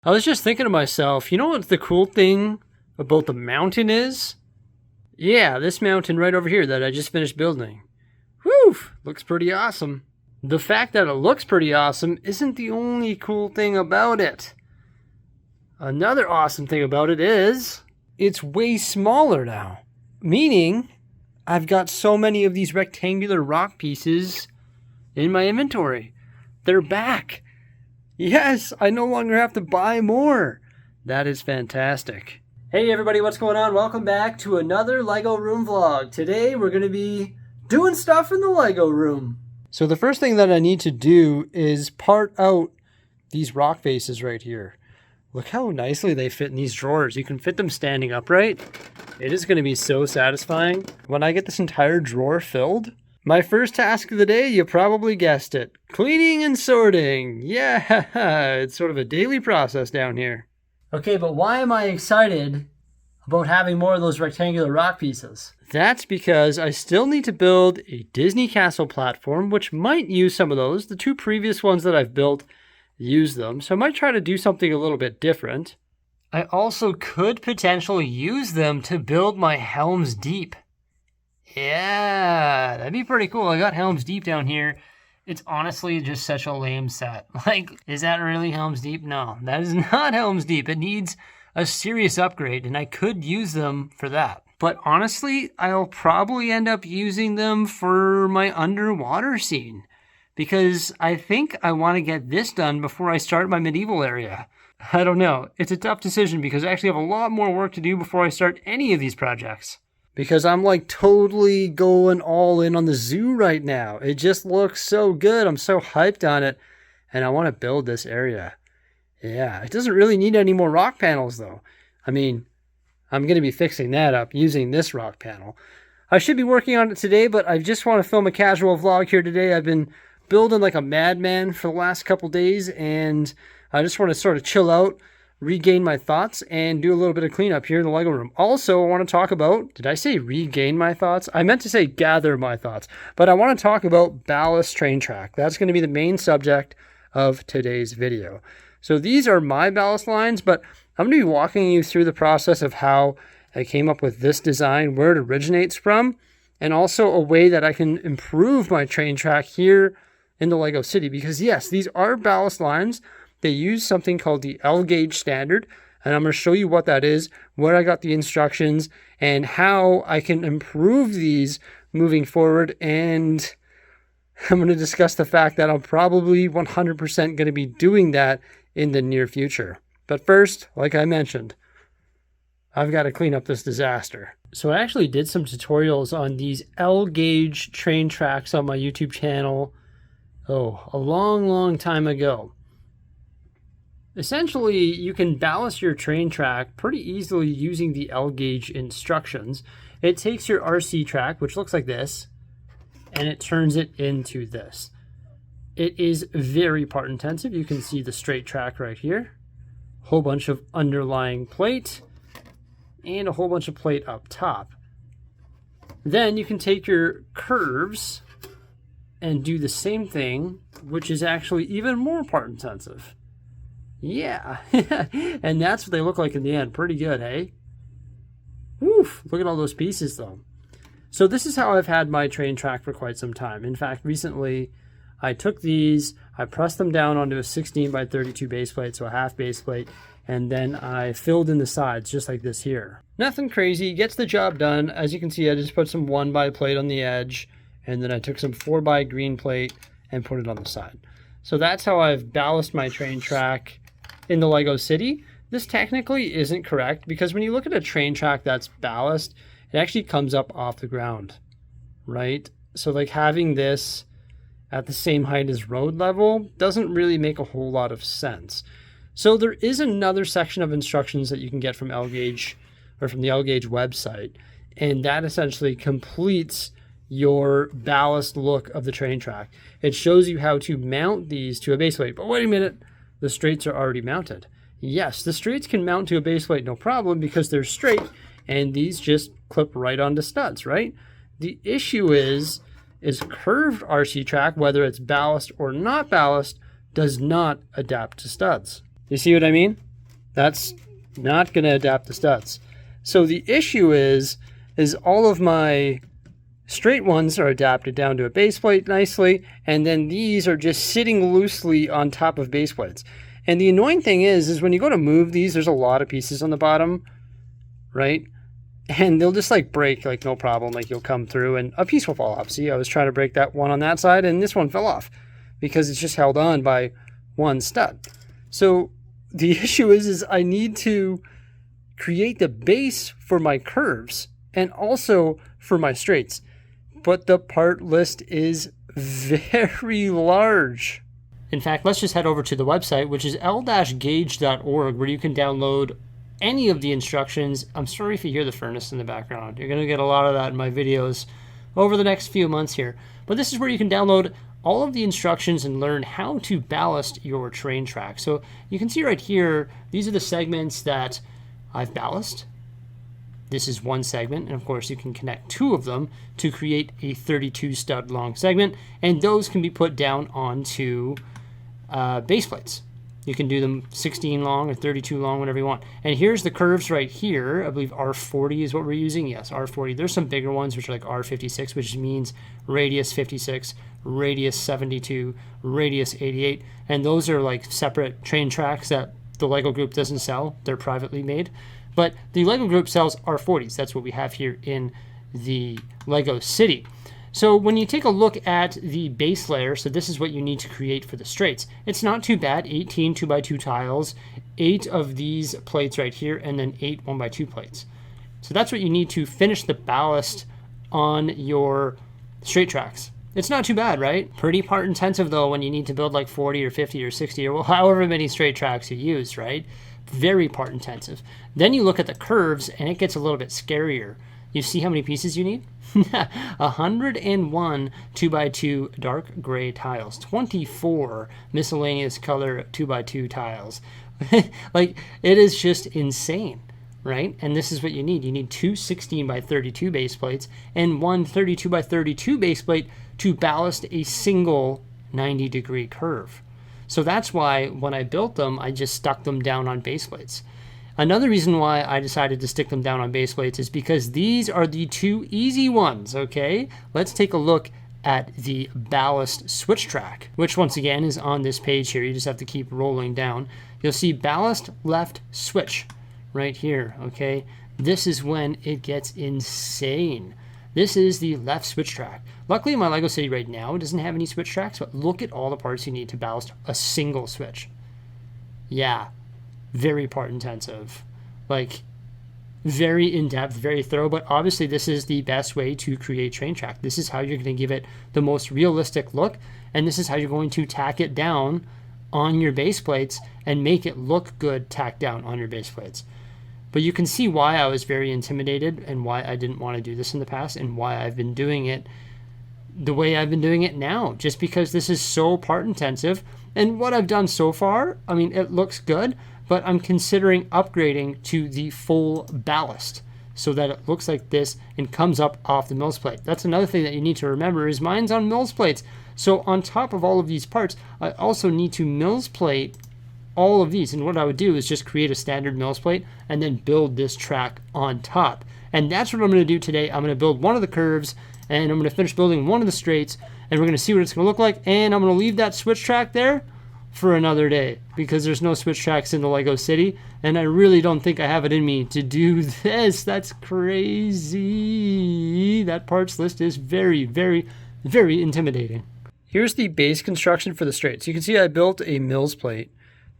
I was just thinking to myself, you know what the cool thing about the mountain is? Yeah, this mountain right over here that I just finished building. Whew, looks pretty awesome. The fact that it looks pretty awesome isn't the only cool thing about it. Another awesome thing about it is it's way smaller now. Meaning, I've got so many of these rectangular rock pieces in my inventory. They're back. Yes, I no longer have to buy more. That is fantastic. Hey everybody, what's going on? Welcome back to another Lego room vlog. Today we're going to be doing stuff in the Lego room. So the first thing that I need to do is part out these rock faces right here. Look how nicely they fit in these drawers. You can fit them standing upright. It is going to be so satisfying when I get this entire drawer filled. My first task of the day, you probably guessed it. Cleaning and sorting. Yeah, it's sort of a daily process down here. Okay, but why am I excited about having more of those rectangular rock pieces? That's because I still need to build a Disney Castle platform, which might use some of those. The two previous ones that I've built use them, so I might try to do something a little bit different. I also could potentially use them to build my Helm's Deep. Yeah, that'd be pretty cool. I got Helm's Deep down here. It's honestly just such a lame set. Like, is that really Helm's Deep? No, that is not Helm's Deep. It needs a serious upgrade, and I could use them for that. But honestly, I'll probably end up using them for my underwater scene, because I think I want to get this done before I start my medieval area. I don't know. It's a tough decision because I actually have a lot more work to do before I start any of these projects. Because I'm like totally going all in on the zoo right now. It just looks so good. I'm so hyped on it. And I want to build this area. Yeah, it doesn't really need any more rock panels though. I mean, I'm going to be fixing that up using this rock panel. I should be working on it today, but I just want to film a casual vlog here today. I've been building like a madman for the last couple days, and I just want to sort of chill out, regain my thoughts, and do a little bit of cleanup here in the Lego room. Also, I want to talk about, did I say regain my thoughts? I meant to say gather my thoughts, but I want to talk about ballast train track. That's going to be the main subject of today's video. So these are my ballast lines, but I'm going to be walking you through the process of how I came up with this design, where it originates from, and also a way that I can improve my train track here in the Lego City. Because yes, these are ballast lines. They use something called the L gauge standard, and I'm going to show you what that is, where I got the instructions, and how I can improve these moving forward. And I'm going to discuss the fact that I'm probably 100% going to be doing that in the near future. But first, like I mentioned, I've got to clean up this disaster. So I actually did some tutorials on these L gauge train tracks on my YouTube channel, a long time ago. Essentially, you can ballast your train track pretty easily using the L gauge instructions. It takes your RC track, which looks like this, and it turns it into this. It is very part intensive. You can see the straight track right here, a whole bunch of underlying plate, and a whole bunch of plate up top. Then you can take your curves and do the same thing, which is actually even more part intensive. Yeah, and that's what they look like in the end. Pretty good, hey? Woof, look at all those pieces though. So this is how I've had my train track for quite some time. In fact, recently I took these, I pressed them down onto a 16 by 32 base plate, so a half base plate, and then I filled in the sides just like this here. Nothing crazy, gets the job done. As you can see, I just put some 1 by plate on the edge, and then I took some 4 by green plate and put it on the side. So that's how I've ballasted my train track in the Lego City. This technically isn't correct because when you look at a train track that's ballast, it actually comes up off the ground, right? So like having this at the same height as road level doesn't really make a whole lot of sense. So there is another section of instructions that you can get from L gauge or from the L gauge website, and that essentially completes your ballast look of the train track. It shows you how to mount these to a base plate. But wait a minute, the straights are already mounted. Yes, the straights can mount to a base plate no problem because they're straight, and these just clip right onto studs, right? The issue is curved RC track, whether it's ballast or not ballast, does not adapt to studs. You see what I mean? That's not going to adapt the studs. So the issue is all of my straight ones are adapted down to a base plate nicely, and then these are just sitting loosely on top of base plates. And the annoying thing is when you go to move these, there's a lot of pieces on the bottom, right? And they'll just like break, like no problem. Like you'll come through and a piece will fall off. See, I was trying to break that one on that side and this one fell off because it's just held on by one stud. So the issue is I need to create the base for my curves and also for my straights. But the part list is very large. In fact, let's just head over to the website, which is l-gauge.org, where you can download any of the instructions. I'm sorry if you hear the furnace in the background. You're going to get a lot of that in my videos over the next few months here. But this is where you can download all of the instructions and learn how to ballast your train track. So you can see right here, these are the segments that I've ballast. This is one segment, and of course you can connect two of them to create a 32 stud long segment, and those can be put down onto base plates. You can do them 16 long or 32 long, whatever you want. And here's the curves right here. I believe R40 is what we're using. Yes, R40. There's some bigger ones, which are like R56, which means radius 56, radius 72, radius 88. And those are like separate train tracks that the LEGO Group doesn't sell. They're privately made. But the LEGO Group sells R40s. That's what we have here in the LEGO City. So when you take a look at the base layer, so this is what you need to create for the straights. It's not too bad, 18 2x2 tiles, 8 of these plates right here, and then 8 1x2 plates. So that's what you need to finish the ballast on your straight tracks. It's not too bad, right? Pretty part intensive though when you need to build like 40 or 50 or 60 or however many straight tracks you use, right? Very part intensive. Then you look at the curves and it gets a little bit scarier. You see how many pieces you need? 101 2x2 dark gray tiles, 24 miscellaneous color 2x2 tiles. Like, it is just insane, right? And this is what you need. You need two 16x32 base plates and one 32x32 base plate to ballast a single 90-degree curve. So that's why when I built them, I just stuck them down on base plates. Another reason why I decided to stick them down on base plates is because these are the two easy ones, okay? Let's take a look at the ballast switch track, which once again is on this page here. You just have to keep rolling down. You'll see ballast left switch right here, okay? This is when it gets insane. This is the left switch track. Luckily, my LEGO City right now doesn't have any switch tracks, but look at all the parts you need to ballast a single switch. Yeah. Very part intensive, like very in-depth, very thorough, but obviously this is the best way to create train track. This is how you're going to give it the most realistic look, and this is how you're going to tack it down on your base plates and make it look good tacked down on your base plates. But you can see why I was very intimidated and why I didn't want to do this in the past and why I've been doing it the way I've been doing it now, just because this is so part intensive. And what I've done so far, I mean, it looks good, but I'm considering upgrading to the full ballast so that it looks like this and comes up off the mills plate. That's another thing that you need to remember is mine's on mills plates. So on top of all of these parts, I also need to mills plate all of these. And what I would do is just create a standard mills plate and then build this track on top. And that's what I'm going to do today. I'm going to build one of the curves and I'm going to finish building one of the straights and we're going to see what it's going to look like. And I'm going to leave that switch track there for another day because there's no switch tracks in the LEGO City and I really don't think I have it in me to do this. That's crazy. That parts list is very, very, very intimidating. Here's the base construction for the straights. You can see I built a mills plate.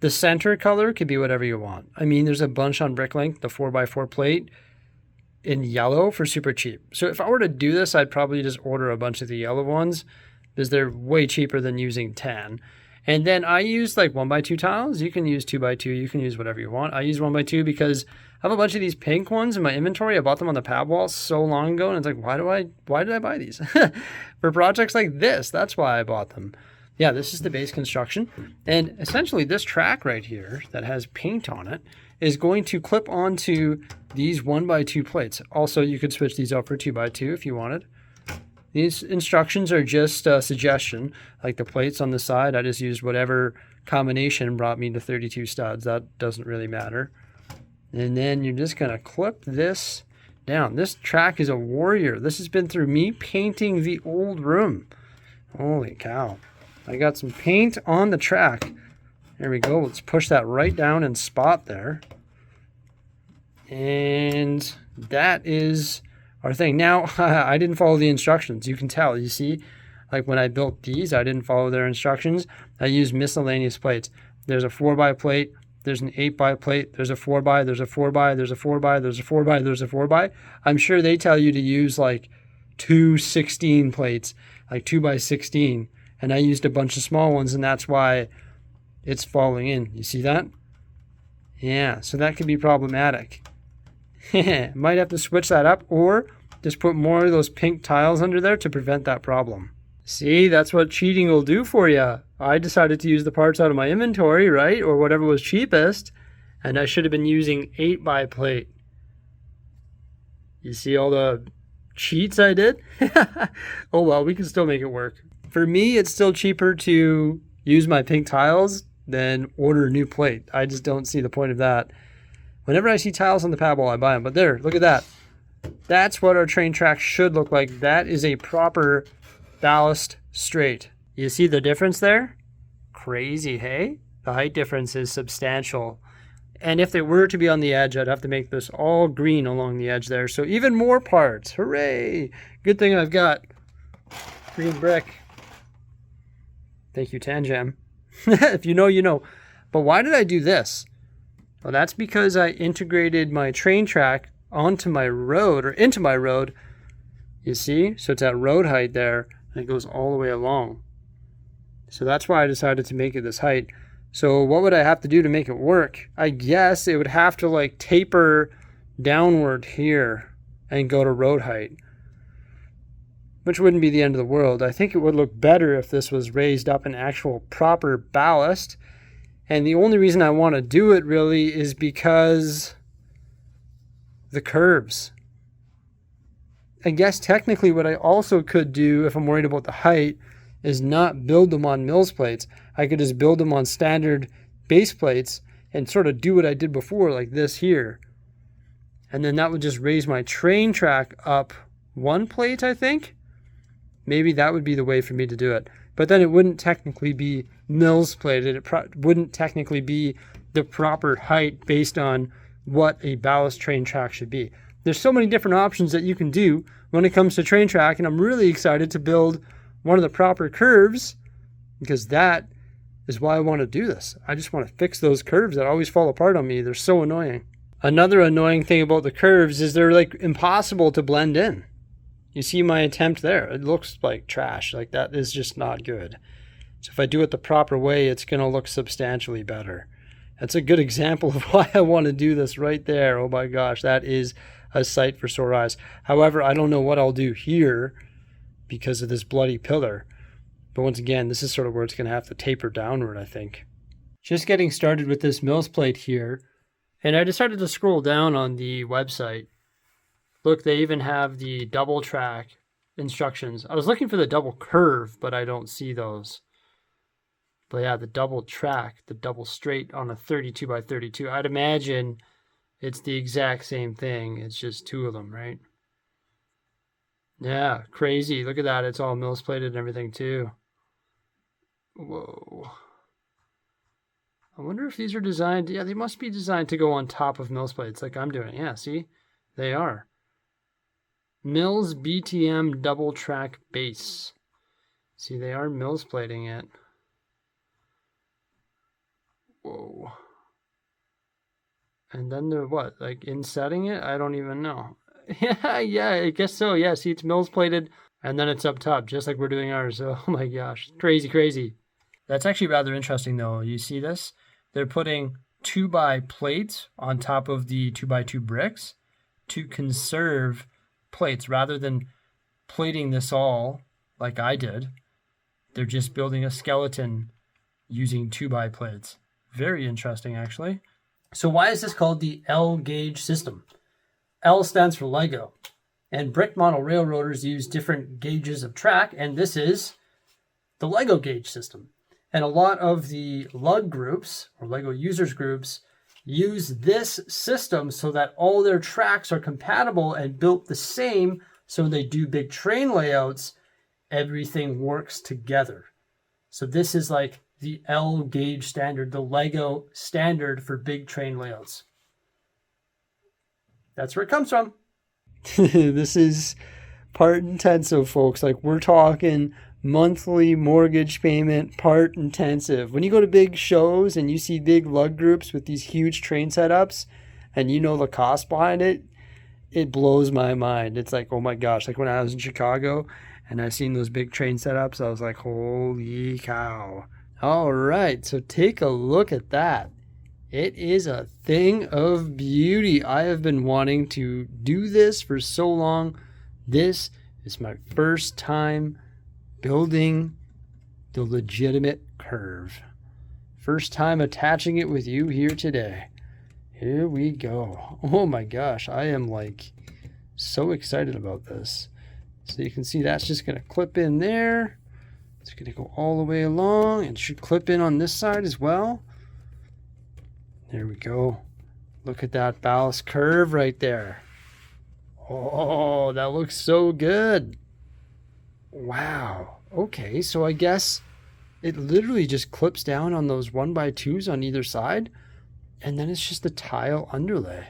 The center color could be whatever you want. I mean, there's a bunch on Bricklink, the 4x4 plate in yellow for super cheap. So if I were to do this, I'd probably just order a bunch of the yellow ones because they're way cheaper than using tan. And then I use like 1x2 tiles. You can use 2x2. You can use whatever you want. I use 1x2 because I have a bunch of these pink ones in my inventory. I bought them on the pad wall so long ago. And it's like, why did I buy these? For projects like this, that's why I bought them. Yeah, this is the base construction. And essentially this track right here that has paint on it is going to clip onto these 1x2 plates. Also, you could switch these out for 2x2 if you wanted. These instructions are just a suggestion. Like the plates on the side, I just used whatever combination brought me to 32 studs. That doesn't really matter. And then you're just going to clip this down. This track is a warrior. This has been through me painting the old room. Holy cow. I got some paint on the track. There we go. Let's push that right down and spot there. And that is our thing. Now, I didn't follow the instructions. You can tell. You see, like when I built these, I didn't follow their instructions. I used miscellaneous plates. There's a 4x plate. There's an 8x plate. There's a 4x. There's a 4x. There's a 4x. There's a 4x. There's a 4x. I'm sure they tell you to use like 2 16 plates, like 2x16. And I used a bunch of small ones, and that's why it's falling in. You see that? Yeah, so that could be problematic. Might have to switch that up or just put more of those pink tiles under there to prevent that problem. See, that's what cheating will do for you. I decided to use the parts out of my inventory, right? Or whatever was cheapest. And I should have been using 8x plate. You see all the cheats I did? Oh well, we can still make it work. For me, it's still cheaper to use my pink tiles than order a new plate. I just don't see the point of that. Whenever I see tiles on the paddle, I buy them. But there, look at that. That's what our train track should look like. That is a proper ballast straight. You see the difference there? Crazy, hey? The height difference is substantial. And if they were to be on the edge, I'd have to make this all green along the edge there. So even more parts. Hooray! Good thing I've got green brick. Thank you, Tanjam. If you know, you know. But why did I do this? Well, that's because I integrated my train track onto my road, or into my road. You see? So it's at road height there, and it goes all the way along. So that's why I decided to make it this height. So what would I have to do to make it work? I guess it would have to like taper downward here and go to road height, which wouldn't be the end of the world. I think it would look better if this was raised up in actual proper ballast. And the only reason I want to do it really is because the curves. I guess technically what I also could do if I'm worried about the height is not build them on mills plates. I could just build them on standard base plates and sort of do what I did before, like this here. And then that would just raise my train track up one plate, I think. Maybe that would be the way for me to do it. But then it wouldn't technically be mills plated. It wouldn't technically be the proper height based on what a ballast train track should be. There's so many different options that you can do when it comes to train track, and I'm really excited to build one of the proper curves because that is why I want to do this. I just want to fix those curves that always fall apart on me. They're so annoying. Another annoying thing about the curves is they're like impossible to blend in. You see my attempt there. It looks like trash. Like that is just not good. So if I do it the proper way, it's going to look substantially better. That's a good example of why I want to do this right there. Oh my gosh, that is a sight for sore eyes. However, I don't know what I'll do here because of this bloody pillar. But once again, this is sort of where it's going to have to taper downward, I think. Just getting started with this mills plate here. And I decided to scroll down on the website. Look, they even have the double track instructions. I was looking for the double curve, but I don't see those. But yeah, the double track, the double straight on a 32 by 32. I'd imagine it's the exact same thing. It's just two of them, right? Yeah, crazy. Look at that. It's all mills plated and everything too. Whoa. I wonder if these are designed. Yeah, they must be designed to go on top of mills plates like I'm doing. Yeah, see? They are. Mills BTM double track base. See, they are mills plating it. Whoa. And then they're what? Like insetting it? I don't even know. Yeah, I guess so. Yeah, see, it's mills plated and then it's up top, just like we're doing ours. Oh my gosh. Crazy, crazy. That's actually rather interesting though. You see this? They're putting 2x plates on top of the 2x2 bricks to conserve plates rather than plating this all like I did. They're just building a skeleton using 2x plates. Very interesting, actually. So why is this called the L gauge system? L stands for Lego, and brick model railroaders use different gauges of track, and this is the Lego gauge system. And a lot of the LUG groups or Lego users groups use this system so that all their tracks are compatible and built the same. So when they do big train layouts, everything works together. So this is like the L gauge standard, the Lego standard for big train layouts. That's where it comes from. This is part intensive, folks. Like, we're talking monthly mortgage payment, part intensive. When you go to big shows and you see big lug groups with these huge train setups and you know the cost behind it, it blows my mind. It's like, oh my gosh, like when I was in Chicago and I seen those big train setups, I was like, holy cow. All right, so take a look at that. It is a thing of beauty. I have been wanting to do this for so long. This is my first time building the legitimate curve. First time attaching it with you here today. Here we go. Oh my gosh, I am like so excited about this. So you can see that's just going to clip in there. It's going to go all the way along and should clip in on this side as well. There we go. Look at that ballast curve right there. Oh, that looks so good. Wow. Okay, so I guess it literally just clips down on those 1x2s on either side, and then it's just a tile underlay.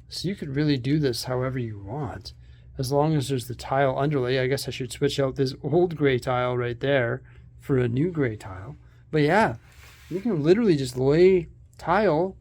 So you could really do this however you want. As long as there's the tile underlay. I guess I should switch out this old gray tile right there for a new gray tile. But yeah, you can literally just lay tile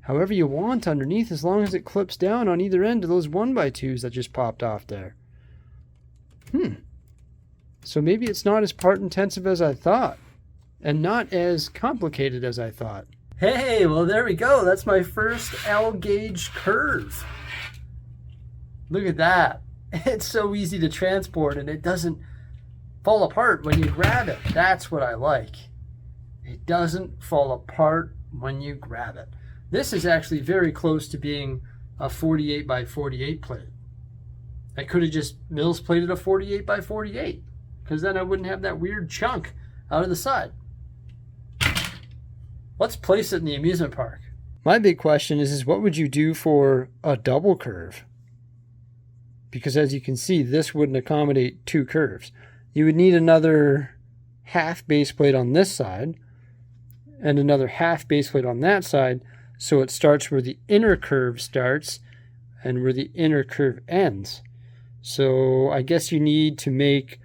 however you want underneath, as long as it clips down on either end of those 1x2s that just popped off there. So maybe it's not as part intensive as I thought, and not as complicated as I thought. Hey, well there we go. That's my first L gauge curve. Look at that. It's so easy to transport and it doesn't fall apart when you grab it. That's what I like. It doesn't fall apart when you grab it. This is actually very close to being a 48x48 plate. I could have just Mills plated a 48x48, because then I wouldn't have that weird chunk out of the side. Let's place it in the amusement park. My big question is what would you do for a double curve? Because as you can see, this wouldn't accommodate two curves. You would need another half base plate on this side and another half base plate on that side, so it starts where the inner curve starts and where the inner curve ends. So I guess you need to make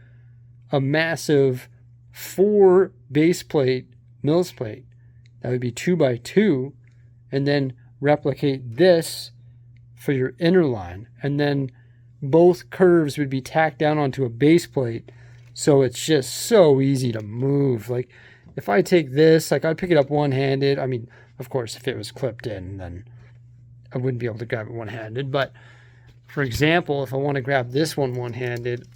a massive 4 base plate Mills plate. That would be 2x2, and then replicate this for your inner line, and then both curves would be tacked down onto a base plate, so it's just so easy to move. Like, if I take this, like, I'd pick it up one-handed. I mean, of course, if it was clipped in, then I wouldn't be able to grab it one-handed. But, for example, if I want to grab this one one-handed,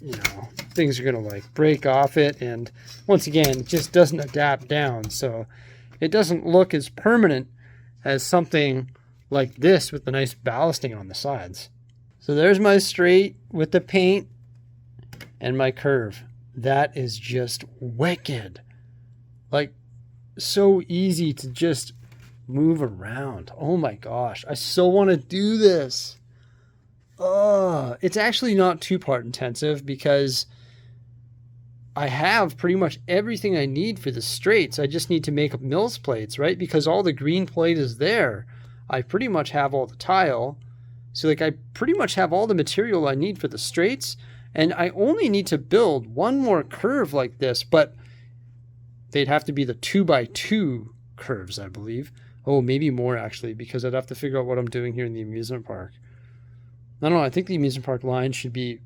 you know, things are going to, like, break off it. And, once again, it just doesn't adapt down. So, it doesn't look as permanent as something like this with the nice ballasting on the sides. So, there's my straight with the paint and my curve. That is just wicked. Like, so easy to just move around. Oh my gosh, I so want to do this. It's actually not too part intensive because I have pretty much everything I need for the straights. I just need to make up Mills plates, right? Because all the green plate is there. I pretty much have all the tile. So like I pretty much have all the material I need for the straights. And I only need to build one more curve like this, but they'd have to be the 2x2 curves, I believe. Oh, maybe more actually, because I'd have to figure out what I'm doing here in the amusement park. I don't know, I think the amusement park line should be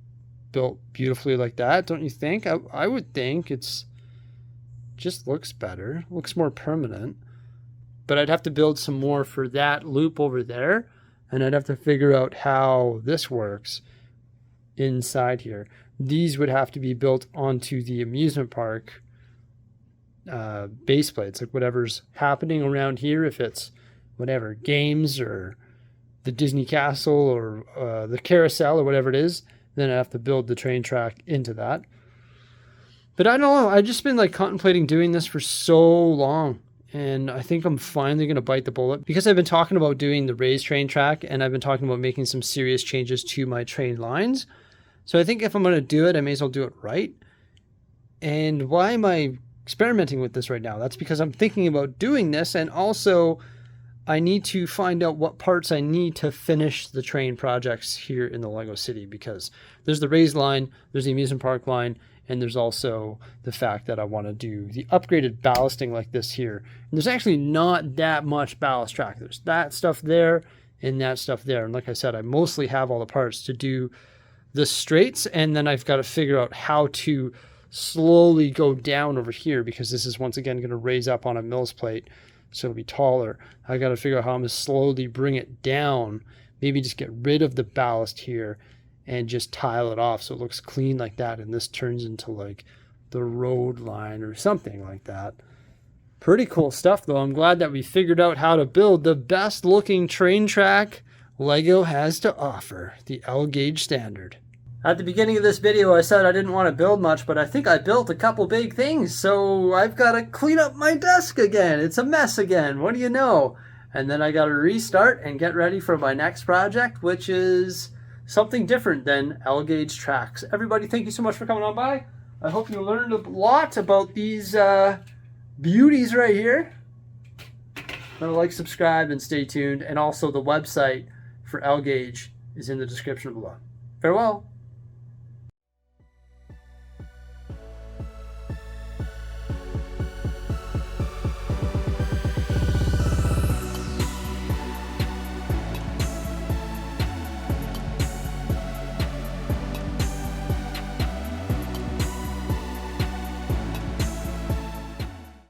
built beautifully like that, don't you think? I would think it's just looks better, looks more permanent. But I'd have to build some more for that loop over there, and I'd have to figure out how this works inside here. These would have to be built onto the amusement park base plates, like whatever's happening around here, if it's whatever, games or the Disney Castle or the carousel or whatever it is, then I have to build the train track into that. But I don't know. I've just been like contemplating doing this for so long. And I think I'm finally going to bite the bullet because I've been talking about doing the raised train track and I've been talking about making some serious changes to my train lines. So I think if I'm going to do it, I may as well do it right. And why am I experimenting with this right now? That's because I'm thinking about doing this, and also I need to find out what parts I need to finish the train projects here in the Lego City, because there's the raised line, there's the amusement park line, and there's also the fact that I want to do the upgraded ballasting like this here. And there's actually not that much ballast track. There's that stuff there and that stuff there. And like I said, I mostly have all the parts to do the straights, and then I've got to figure out how to slowly go down over here, because this is once again going to raise up on a mills plate, so it'll be taller. I got to figure out how I'm going to slowly bring it down, maybe just get rid of the ballast here and just tile it off so it looks clean like that, and this turns into like the road line or something like that. Pretty cool stuff though. I'm glad that we figured out how to build the best looking train track Lego has to offer, the L gauge standard. At the beginning of this video, I said I didn't want to build much, but I think I built a couple big things, so I've got to clean up my desk again. It's a mess again. What do you know? And then I got to restart and get ready for my next project, which is something different than L gauge tracks. Everybody, thank you so much for coming on by. I hope you learned a lot about these beauties right here. Like, subscribe, and stay tuned. And also the website for L gauge is in the description below. Farewell.